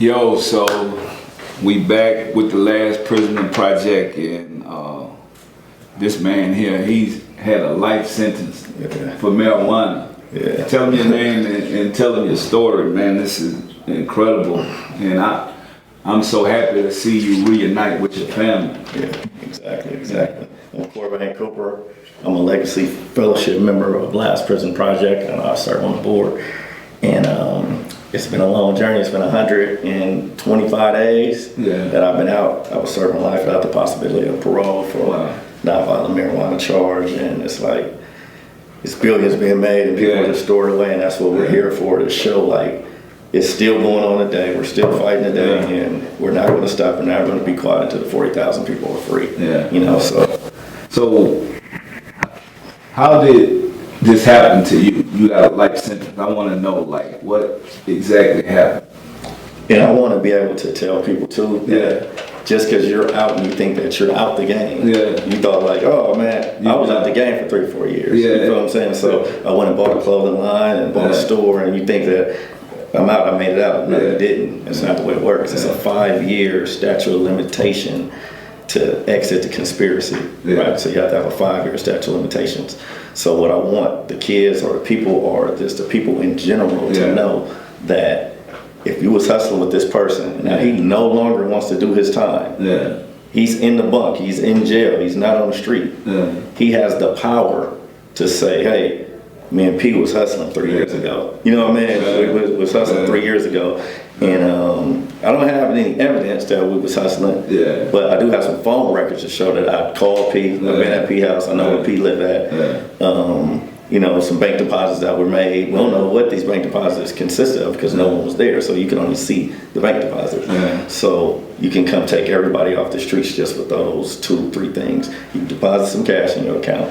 Yo, so we back with the last prisoner project, and this man here, he's had a life sentence for marijuana. Yeah. Tell him your name and tell him your story, man. This is incredible, and I'm so happy to see you reunite with your family. Yeah, exactly. I'm Corvain Cooper. I'm a legacy fellowship member of Last Prison Project, and I serve on the board. And it's been a long journey. It's been 125 days that I've been out. I was serving life without the possibility of parole for a nonviolent marijuana charge, and it's like it's billions being made and people are just stored away, and that's what we're here for, to show like it's still going on today. We're still fighting today, and we're not going to stop. We're not going to be quiet until the 40,000 people are free. Yeah. You know, So how did this happen to you? You got a life sentence. I want to know, like, what exactly happened? And I want to be able to tell people too that just because you're out and you think that you're out the game, you thought like, oh man, I was out the game for 3-4 years. You know what I'm saying? So I went and bought a clothing line and bought a store, and you think that I'm out, I made it out. No, you didn't. That's not the way it works. It's a 5-year statute of limitation to exit the conspiracy, right? So you have to have a 5-year statute of limitations. So what I want the kids or the people, or just the people in general, to know that if you was hustling with this person, now he no longer wants to do his time. He's in the bunk, he's in jail, he's not on the street. He has the power to say, hey, me and P was hustling 3 years ago. You know what I mean? We was hustling 3 years ago. And I don't have any evidence that we was hustling, but I do have some phone records to show that I called P, I've been at P house, I know where P lived at. You know, some bank deposits that were made. We don't know what these bank deposits consisted of because no one was there, so you can only see the bank deposits. So you can come take everybody off the streets just with those 2-3 things. You deposit some cash in your account.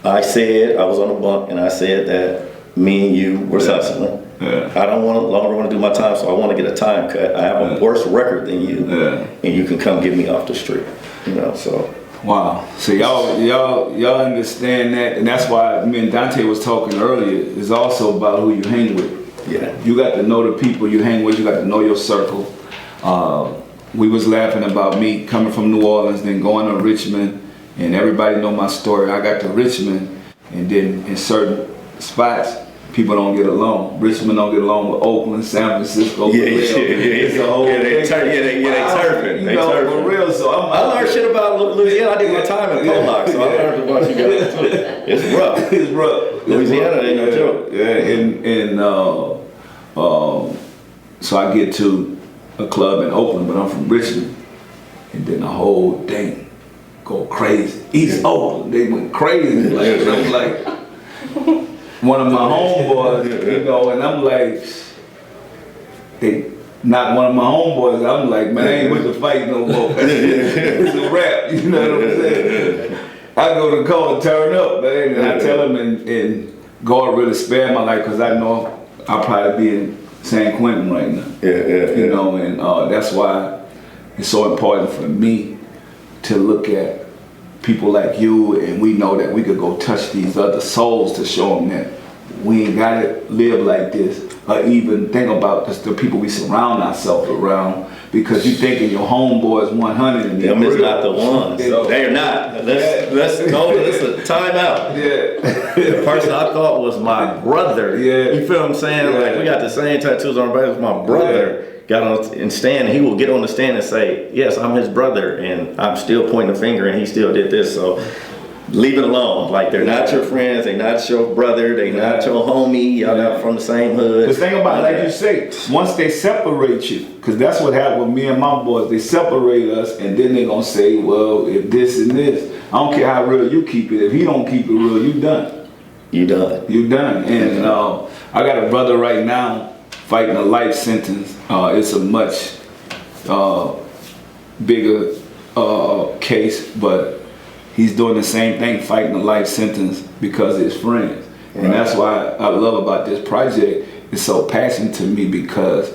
I said, I was on the bunk, and I said that me and you were hustling. I don't longer want to do my time, so I want to get a time cut. I have a worse record than you, and you can come get me off the street. You know, so. Wow. So y'all understand that, and that's why me and Dante was talking earlier. It's also about who you hang with. You got to know the people you hang with. You got to know your circle. We was laughing about me coming from New Orleans, then going to Richmond, and everybody know my story. I got to Richmond, and then in certain spots, people don't get along. Richmond don't get along with Oakland, San Francisco. It's a whole thing. They turfing. You know, for real. So I learned shit about Louisiana. I did my time in Pollock, so I learned about you guys too. It's rough. It's rough. Louisiana ain't no joke. So I get to a club in Oakland, but I'm from Richmond, and then the whole thing go crazy. East Oakland, they went crazy. Like, I'm like, one of my homeboys, you know, and I'm like, they knocked one of my homeboys. I'm like, man, I ain't with the fight no more. It's a rap, you know what I'm saying? I go to the call and turn up, man, and I tell him, and God really spared my life, because I know I'll probably be in San Quentin right now. You know, and that's why it's so important for me to look at people like you, and we know that we could go touch these other souls to show them that we ain't gotta live like this, or even think about just the people we surround ourselves around, because you thinking your homeboys 100 and them is not the ones. They're not. Let's go. Let's time out. The person I thought was my brother. You feel what I'm saying? Like, we got the same tattoos on our bodies. My brother got on and stand, and he will get on the stand and say, yes, I'm his brother, and I'm still pointing the finger, and he still did this. So leave it alone. Like, they're not your friends, they're not your brother, they not your homie, y'all not from the same hood. The thing about it, like you say, once they separate you, because that's what happened with me and my boys, they separate us, and then they're gonna say, well, if this and this, I don't care how real you keep it, if he don't keep it real, you done. You done. And I got a brother right now fighting a life sentence. It's a much bigger case, but he's doing the same thing, fighting a life sentence because of his friends. And that's why I love about this project. It's so passionate to me, because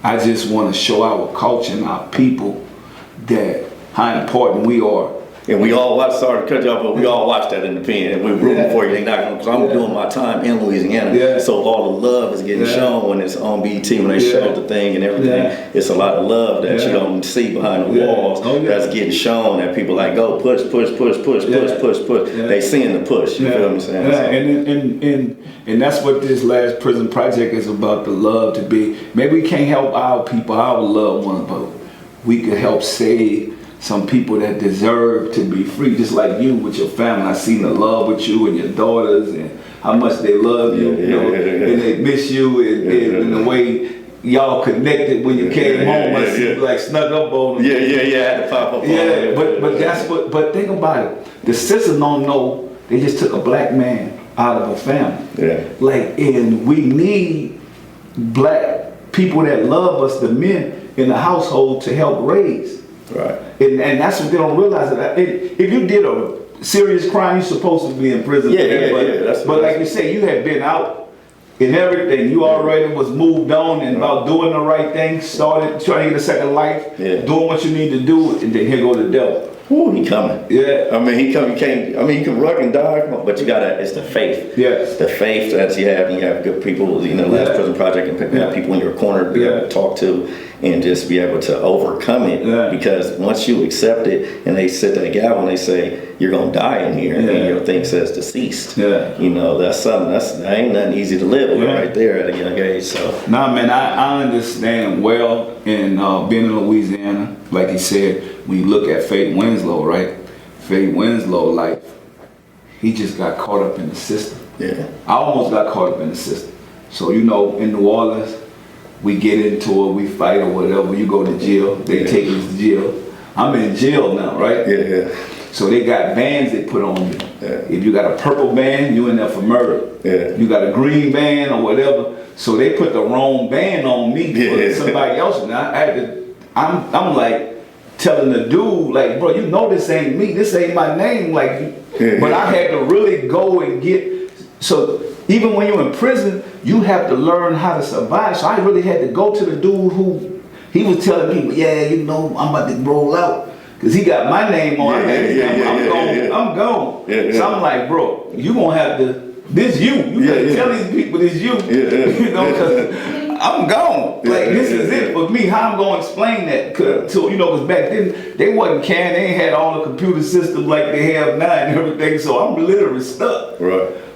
I just want to show our culture and our people that how important we are And we all watched, sorry to cut you off, but we all watched that in the pen. And we're rooting for you. They not gonna, because I'm doing my time in Louisiana. So all the love is getting shown when it's on BT, when they show the thing and everything. It's a lot of love that you don't see behind the walls that's getting shown, that people like, go push. They seeing the push. You feel what I'm saying? And that's what this last prison project is about, the love to be. Maybe we can't help our people, our loved ones, but we could help save some people that deserve to be free, just like you with your family. I seen the love with you and your daughters and how much they love you, and they miss you, and the way y'all connected when you came home. I see you like snuck up on them. I had to pop up on them. But that's what, but think about it. The sisters don't know, they just took a black man out of a family. Like, and we need black people that love us, the men in the household, to help raise. Right. And that's what they don't realize. That if you did a serious crime, you're supposed to be in prison. But like you say, you had been out and everything. You already was moved on and about doing the right thing, started trying to get a second life, doing what you need to do, and then here go the devil. Ooh, he coming. I mean, he come. You can't. I mean, you can run and die, but you gotta. It's the faith. The faith that you have, and you have good people. You know, Last Prison Project, and have people in your corner to be able to talk to, and just be able to overcome it. Because once you accept it, and they sit that gavel and they say you're gonna die in here, and your thing says deceased. You know, that's something. That ain't nothing easy to live with right there at a young age. So. Nah, man, I understand well in being in Louisiana. Like he said, when you look at Faith Winslow, right? Faith Winslow, like, he just got caught up in the system. I almost got caught up in the system. So, you know, in New Orleans, we get into it, we fight or whatever. You go to jail, they take us to jail. I'm in jail now, right? So they got bands they put on you. If you got a purple band, you in there for murder. You got a green band or whatever. So they put the wrong band on me for somebody else. And I had to, I'm like telling the dude, like, bro, you know this ain't me, this ain't my name, like, but I had to really go and get, so even when you're in prison, you have to learn how to survive. So I really had to go to the dude who, he was telling me, you know, I'm about to roll out, because he got my name on, I'm gone. So I'm like, bro, you gonna have to, this you gotta tell these people this you, you know, because I'm gone. Like, this is it for me. How I'm gonna explain that to, you know, because back then they wasn't can, they ain't had all the computer systems like they have now and everything. So I'm literally stuck.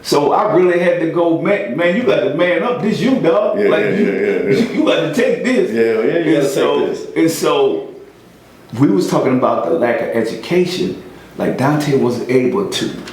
So I really had to go, man, you got to man up. This you, dog. You got to take this. And so we was talking about the lack of education. Like, Dante was able to,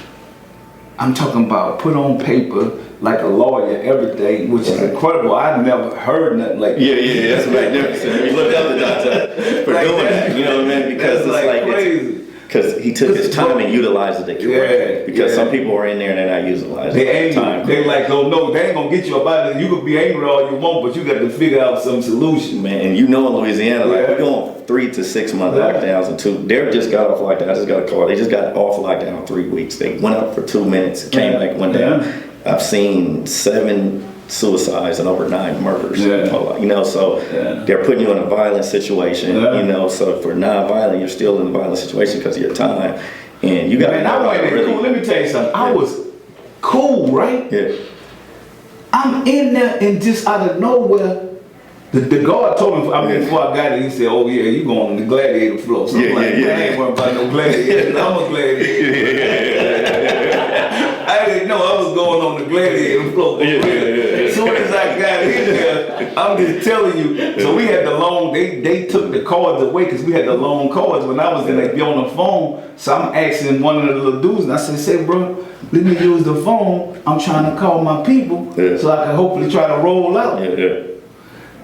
I'm talking about put on paper like a lawyer, everything, which is incredible. I've never heard nothing like that. That's magnificent. You look up to Dante for like doing that, you know what I mean? Because it's like crazy. Because he took his time and utilized it correctly. Because some people are in there and they're not utilizing their time. They like, no, they ain't gonna get you about it. You could be angry all you want, but you got to figure out some solution. Man, and you know in Louisiana, like we're going 3 to 6 month lockdowns, and 2. They just got off lockdown. I just got a call. They just got off lockdown 3 weeks. They went up for 2 minutes, came back, went down. I've seen 7 suicides and over 9 murders. You know, so they're putting you in a violent situation. You know, so for non-violent, you're still in a violent situation because of your time, and you got. Man, I wasn't really cool. Let me tell you something. I was cool, right? I'm in there, and just out of nowhere, the guard told me. I mean, before I got it, he said, "Oh yeah, you going on the gladiator floor." So I'm like, man, I ain't worried about no gladiator. I'm a gladiator. I didn't know I was going on the gladiator floor. As soon as I got in there, I'm just telling you. So we had the long, they took the cards away because we had the long cards when I was in there, be on the phone. So I'm asking one of the little dudes, and I said, say, bro, let me use the phone. I'm trying to call my people so I can hopefully try to roll out.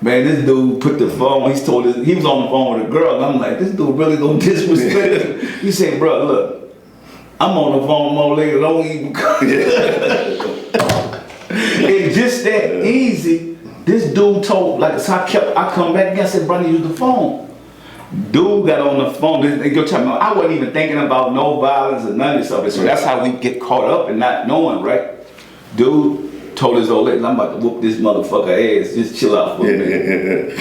Man, this dude put the phone, he was on the phone with a girl, and I'm like, this dude really gonna disrespect me. He said, bro, look, I'm on the phone more later, don't even come. It's just that easy. This dude told, like, so I come back again, I said, brother, use the phone. Dude got on the phone, I wasn't even thinking about no violence or none of this stuff. So that's how we get caught up and not knowing, right? Dude told his old lady, I'm about to whoop this motherfucker ass, just chill out for a minute.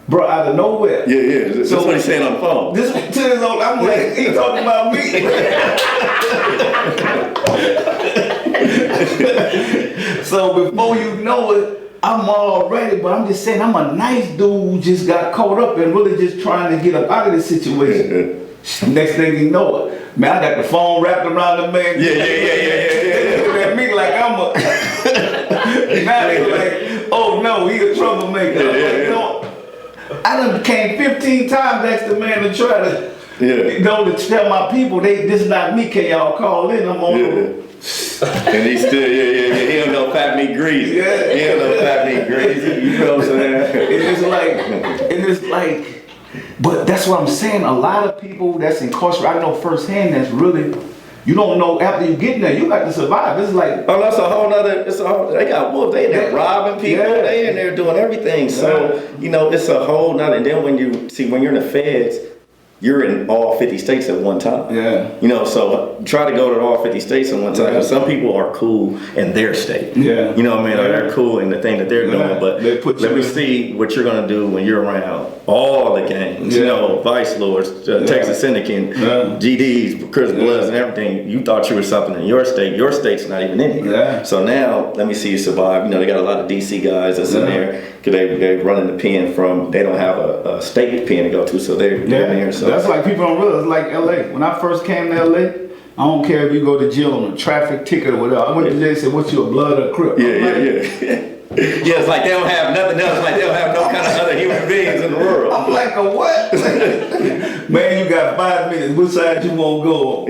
bro, out of nowhere. Yeah. That's what he's saying on the phone. This 2 years old, I'm like, he talking about me. So before you know it, I'm all ready, but I'm just saying I'm a nice dude who just got caught up and really just trying to get up out of this situation. Next thing you know it, man, I got the phone wrapped around the man. Yeah. They look at me like I'm a. Now they like, oh no, he a troublemaker. I'm like, no. I done came 15 times, asked the man to try to, to tell my people, this is not me. Can y'all call in? I'm on. And he still, he don't know fat meat greasy. He don't know fat meat greasy. You know what I'm saying? It's like, but that's what I'm saying. A lot of people that's incarcerated, I know firsthand, that's really, you don't know after you get in there, you got to survive. It's like, oh, that's a whole nother, they got wolves. They in there robbing people. They in there doing everything. So, it's a whole nother, and then when you're in the feds, you're in all 50 states at one time. So try to go to all 50 states at one time. Because some people are cool in their state. You know what I mean? They're cool in the thing that they're doing. But let me see what you're going to do when you're around all the gangs. Vice Lords, Texas Syndicate, GDs, Chris Bloods, and everything. You thought you were something in your state. Your state's not even in here. So now, let me see you survive. They got a lot of DC guys that's in there. Because they're running the pen from, they don't have a state pen to go to. So they're in there. So that's like people don't realize, like LA. When I first came to LA, I don't care if you go to jail on a traffic ticket or whatever. I went to jail and said, what's your blood or crip? It's like they don't have nothing else. Like they don't have no kind of other human beings in the world. I'm like, a what? Man, you got 5 minutes. Which side you won't go on?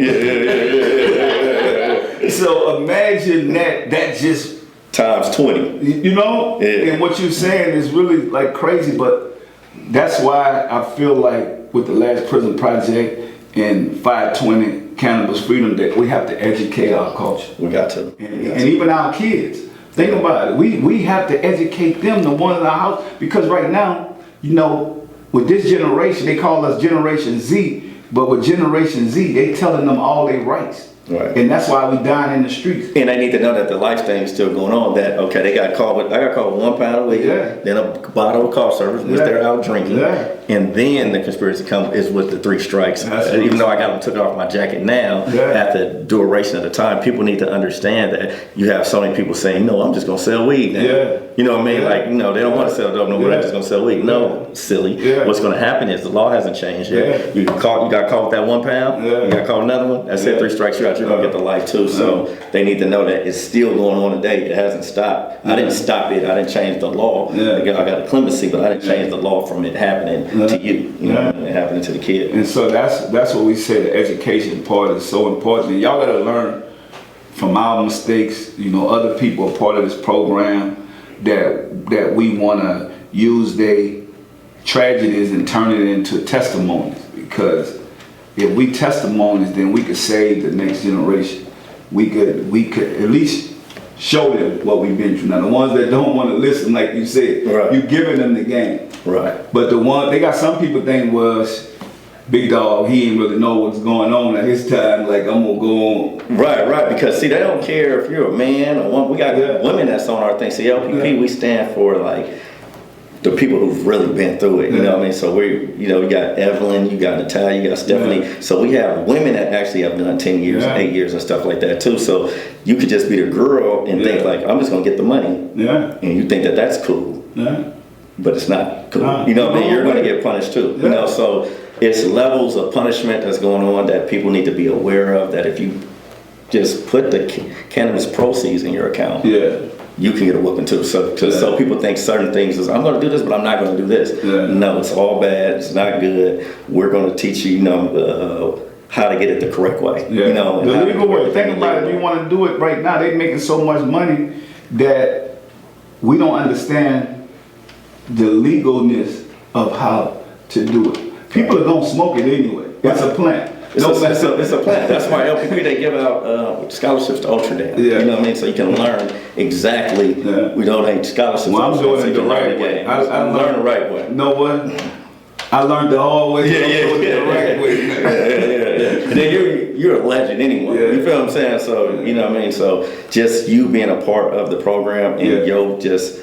So imagine that just times 20. And what you're saying is really like crazy, but that's why I feel like with the Last Prison Project and 520 Cannabis Freedom, that we have to educate our culture. We got to. And even our kids. Think about it. We have to educate them, the ones in our house, because right now, with this generation, they call us Generation Z, but with Generation Z, they telling them all their rights. Right. And that's why we dying in the streets. And they need to know that the life thing is still going on. That I got called with 1 pound of weed, then a bottle of cough service, which they're out drinking, and then the conspiracy is with the 3 strikes. Even though I got them took off my jacket now, at the duration of the time, people need to understand that you have so many people saying, "No, I'm just gonna sell weed." Now. You know what I mean? Like, they don't want to sell dope no more. They're just gonna sell weed. No, silly. What's gonna happen is the law hasn't changed yet. You got caught with that 1 pound. You got caught another one. That's it. 3 strikes, you're out. You're gonna get the life too. So they need to know that it's still going on today. It hasn't stopped. I didn't stop it. I didn't change the law. I got a clemency, but I didn't change the law from it happening to you. It happening to the kid. And so that's what we say. The education part is so important. And y'all gotta learn from our mistakes. Other people are part of this program that we wanna use their tragedies and turn it into testimonies, because if we testimonies, then we could save the next generation. We could at least show them what we've been through. Now, the ones that don't want to listen, like you said, you're giving them the game. But they got some people think, well, big dog, he ain't really know what's going on at his time. Like, I'm gonna go on. Right. Because see, they don't care if you're a man or woman. We got women that's on our thing. See, LPP, we stand for like the people who've really been through it, you know what I mean? So we got Evelyn, you got Natalia, you got Stephanie. So we have women that actually have done 10 years, 8 years and stuff like that too. So you could just be the girl and think like, I'm just gonna get the money. And you think that that's cool. But it's not cool. You know what I mean? You're gonna get punished too. So it's levels of punishment that's going on that people need to be aware of, that if you just put the cannabis proceeds in your account, you can get a whooping too. So people think certain things is, I'm going to do this, but I'm not going to do this. No, it's all bad. It's not good. We're going to teach you, how to get it the correct way. The legal way. Think about it. If you want to do it right now, they're making so much money that we don't understand the legalness of how to do it. People are going to smoke it anyway. It's a plant. It's a plan. That's why LPP, they give out scholarships to Ultradan. You know what I mean? So you can learn exactly. We donate scholarships. Well, I'm doing it the right way. I learn the right way. You know what? I learned the hard way. The right way. And then you're a legend anyway. You feel what I'm saying? So you know what I mean? So just you being a part of the program and yo just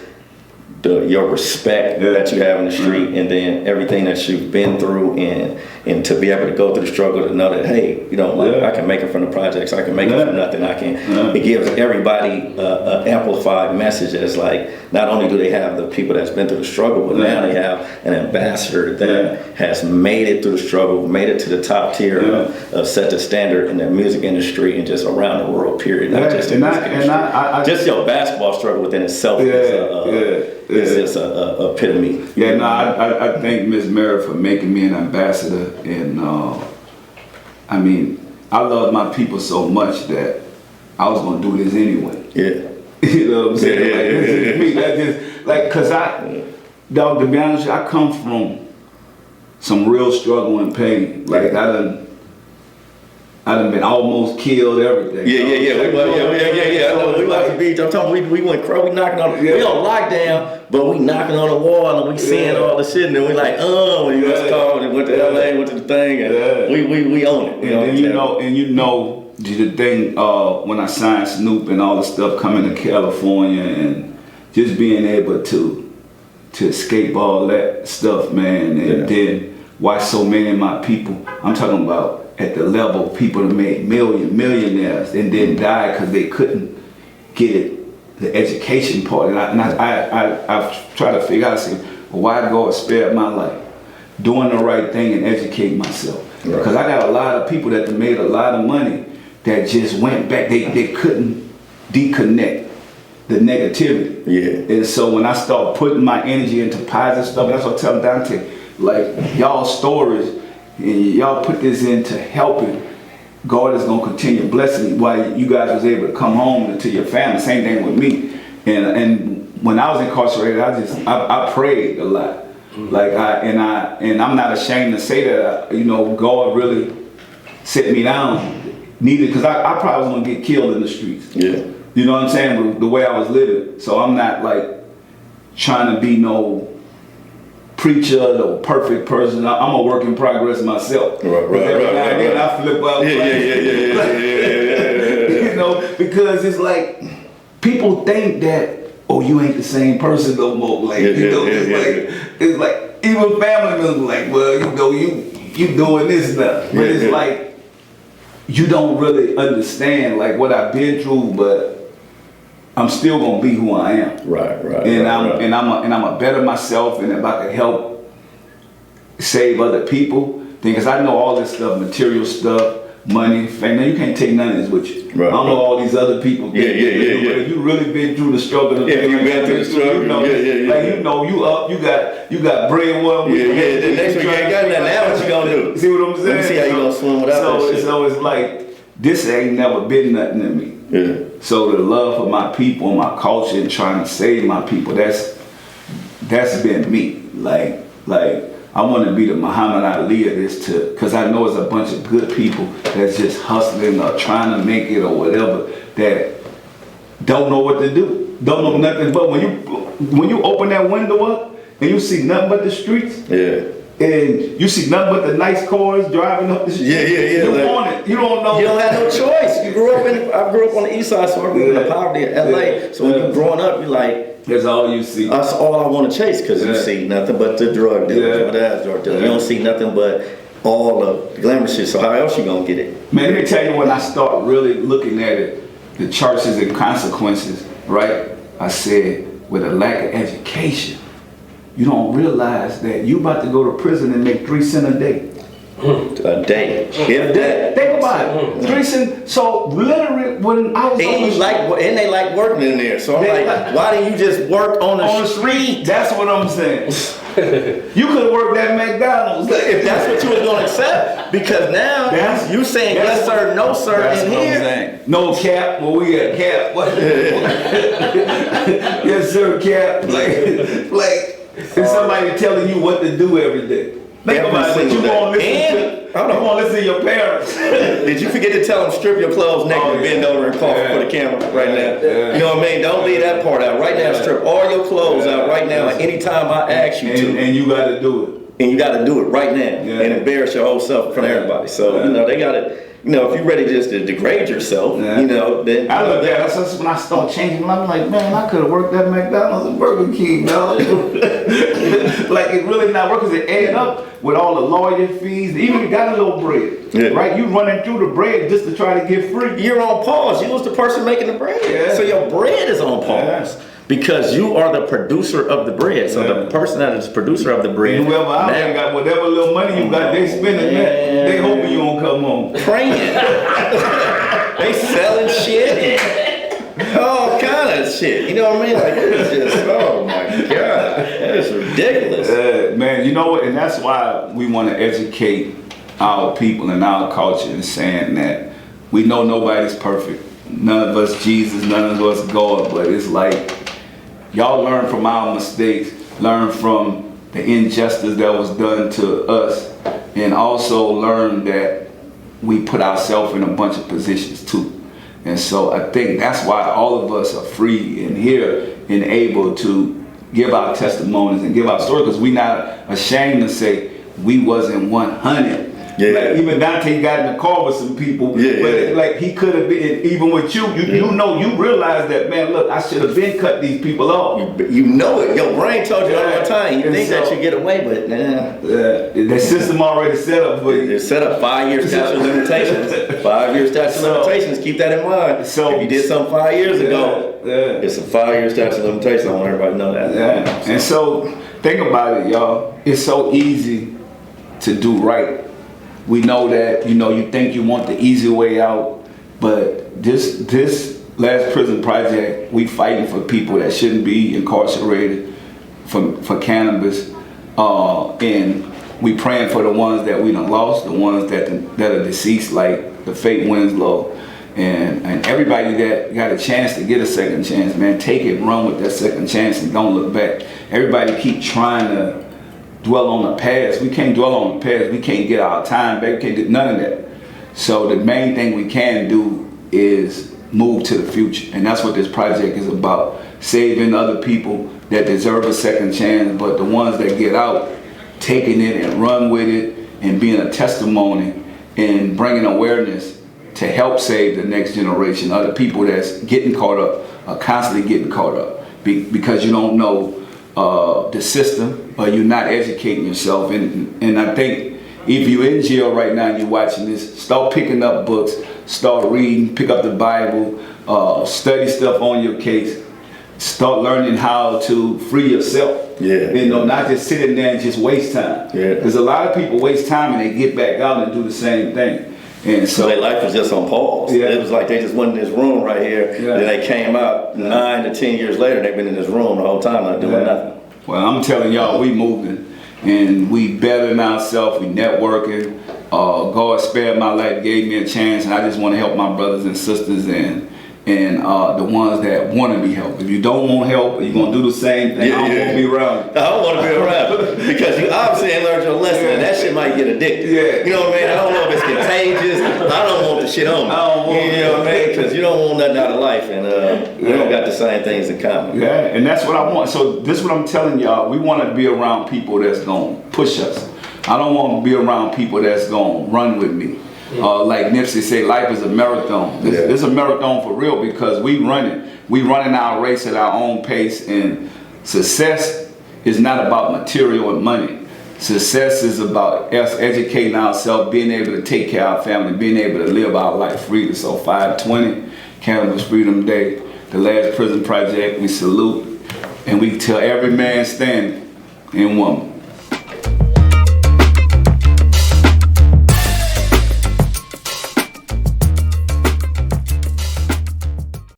your respect that you have in the street, and then everything that you've been through, and to be able to go through the struggle to know that, hey, you know, like, I can make it from the projects, I can make it from nothing, I can. It gives everybody an amplified message that's like, not only do they have the people that's been through the struggle, but now they have an ambassador that has made it through the struggle, made it to the top tier, set the standard in the music industry and just around the world, period. Not just in the music industry. Just your basketball struggle within itself is just a epitome. Yeah, no, I thank Miss Mary for making me an ambassador, and I mean, I love my people so much that I was gonna do this anyway. Yeah. You know what I'm saying? Like, this is me. That just like, cause dog, to be honest with you, I come from some real struggle and pain. Like I done been almost killed, everything. Yeah. We like the beach. I'm talking. We went crow. We knocking on. We on lockdown, but we knocking on the wall and we seeing all the shit, and then we like, we got called and went to LA, went to the thing, and we own it. And you know the thing when I signed Snoop and all the stuff coming to California and just being able to escape all that stuff, man, and then watch so many of my people. I'm talking about at the level people that made millionaires and then died because they couldn't get the education part. And I've tried to figure out, I said, well, why God spared my life? Doing the right thing and educating myself. Because I got a lot of people that made a lot of money that just went back. They couldn't disconnect the negativity. Yeah. And so when I start putting my energy into positive stuff, that's what I tell Dante, like y'all stories, and y'all put this into helping, God is gonna continue blessing you while you guys was able to come home to your family. Same thing with me. And when I was incarcerated, I prayed a lot. Like and I'm not ashamed to say that, you know, God really set me down. Neither, because I probably was gonna get killed in the streets. Yeah. You know what I'm saying? With the way I was living. So I'm not like trying to be no preacher, no perfect person. I'm a work in progress myself. Right. Then I flip out. You know, because it's like people think that, oh, you ain't the same person no more. Like, you know, it's like even family members like, well, you know, you doing this now. But it's like you don't really understand like what I've been through, but I'm still gonna be who I am. Right. And I'm a better myself, and if I can help save other people, because I know all this stuff, material stuff, money, fame. Now you can't take none of this with you. Right. I don't know all these other people. But if you really been through the struggle, you've been through the struggle. You know, like you know, you up, you got bread one week. The next week you ain't got nothing. Now what you gonna do? See what I'm saying? Let me see how you gonna swim without that shit. So it's like this ain't never been nothing to me. Yeah. So the love for my people, my culture, and trying to save my people, that's been me. Like I want to be the Muhammad Ali of this too, because I know it's a bunch of good people that's just hustling or trying to make it or whatever that don't know what to do, don't know nothing. But when you open that window up and you see nothing but the streets, and you see nothing but the nice cars driving up the street. You want it. You don't know. You don't have no choice. I grew up on the east side, so I grew up in the poverty of LA. So when you're growing up, you're like, that's all you see. That's all I want to chase, because you see nothing but the drug dealers. You don't see nothing but all the glamour shit. So how else you gonna get it? Man, let me tell you, when I start really looking at it, the charges and consequences, right? I said, with a lack of education, you don't realize that you about to go to prison and make 3 cents a day. A day. If that. Think about it. 3 cents. So literally, when I was and they like working in there. So I'm like, why didn't you just work on the street? That's what I'm saying. You could have worked at McDonald's if that's what you was gonna accept. Because now you saying yes sir, no sir in here. No cap. Well, we got cap. Yes sir, cap. Like. It's somebody telling you what to do every day. Think about it. You won't listen to your parents. Did you forget to tell them strip your clothes naked and bend over and cough for the camera right now? You know what I mean? Don't leave that part out. Right now, strip all your clothes out right now. Anytime I ask you to. And you got to do it. And you got to do it right now and embarrass your whole self in front of everybody. So, you know, they got to you know, if you're ready just to degrade yourself, you know, then I look at that's when I start changing. I'm like, man, I could have worked at McDonald's and Burger King, dog. Like it really not working. It add up with all the lawyer fees. Even you got a little bread, right? You running through the bread just to try to get free. You're on pause. You was the person making the bread, so your bread is on pause. Because you are the producer of the bread. So the person that is producer of the bread. And whoever out there got whatever little money you got, they spending that. They hoping you don't come home. Praying. They selling shit. All kind of shit. You know what I mean? Like it's just, oh my God. It's ridiculous. Man, you know what? And that's why we want to educate our people and our culture in saying that we know nobody's perfect. None of us Jesus, none of us God, but it's like, y'all learn from our mistakes, learn from the injustice that was done to us, and also learn that we put ourselves in a bunch of positions too. And so I think that's why all of us are free and here and able to give our testimonies and give our story, because we're not ashamed to say we wasn't 100. Yeah. Like even Dante got in the car with some people, but like he could have been, even with you, you know, you realize that, man, look, I should have been cut these people off. You know it. Your brain told you all the time. You think that you get away, but the system already set up for you. It's set up 5 years statute of limitations. 5 years statute of limitations. Keep that in mind. So if you did something 5 years ago, it's a 5 year statute of limitations. I want everybody to know that. And so think about it, y'all. It's so easy to do right. We know that, you know, you think you want the easy way out, but this last prison project, we fighting for people that shouldn't be incarcerated for cannabis, and we praying for the ones that we done lost, the ones that are deceased, like the Fate Winslow, and everybody that got a chance to get a second chance, man, take it, run with that second chance, and don't look back. Everybody keep trying to dwell on the past. We can't dwell on the past. We can't get our time back. We can't do none of that. So the main thing we can do is move to the future. And that's what this project is about. Saving other people that deserve a second chance, but the ones that get out, taking it and run with it and being a testimony and bringing awareness to help save the next generation. Other people that's getting caught up are constantly getting caught up because you don't know the system, or you're not educating yourself. And I think if you're in jail right now and you're watching this, start picking up books, start reading, pick up the Bible, study stuff on your case, start learning how to free yourself. You know, not just sitting there and just waste time. Because a lot of people waste time and they get back out and do the same thing. And so their life was just on pause. It was like they just went in this room right here. Then they came out 9 to 10 years later. They've been in this room the whole time not doing nothing. Well, I'm telling y'all, we moving and we bettering ourselves. We networking. God spared my life, gave me a chance, and I just want to help my brothers and sisters and the ones that want to be helped. If you don't want help, you're going to do the same thing. I don't want to be around. I don't want to be around because you obviously ain't learned your lesson, and that shit might get addicted. You know what I mean? I don't know if it's contagious. I don't want the shit on me. You know what I mean? Because you don't want nothing out of life, and we don't got the same things in common. And that's what I want. So this is what I'm telling y'all. We want to be around people that's going to push us. I don't want to be around people that's going to run with me. Like Nipsey say, life is a marathon. It's a marathon for real because we running our race at our own pace, and success is not about material and money. Success is about us educating ourselves, being able to take care of our family, being able to live our life freely. So 5/20, Cannabis Freedom Day, the last prison project, we salute, and we tell every man standing and woman,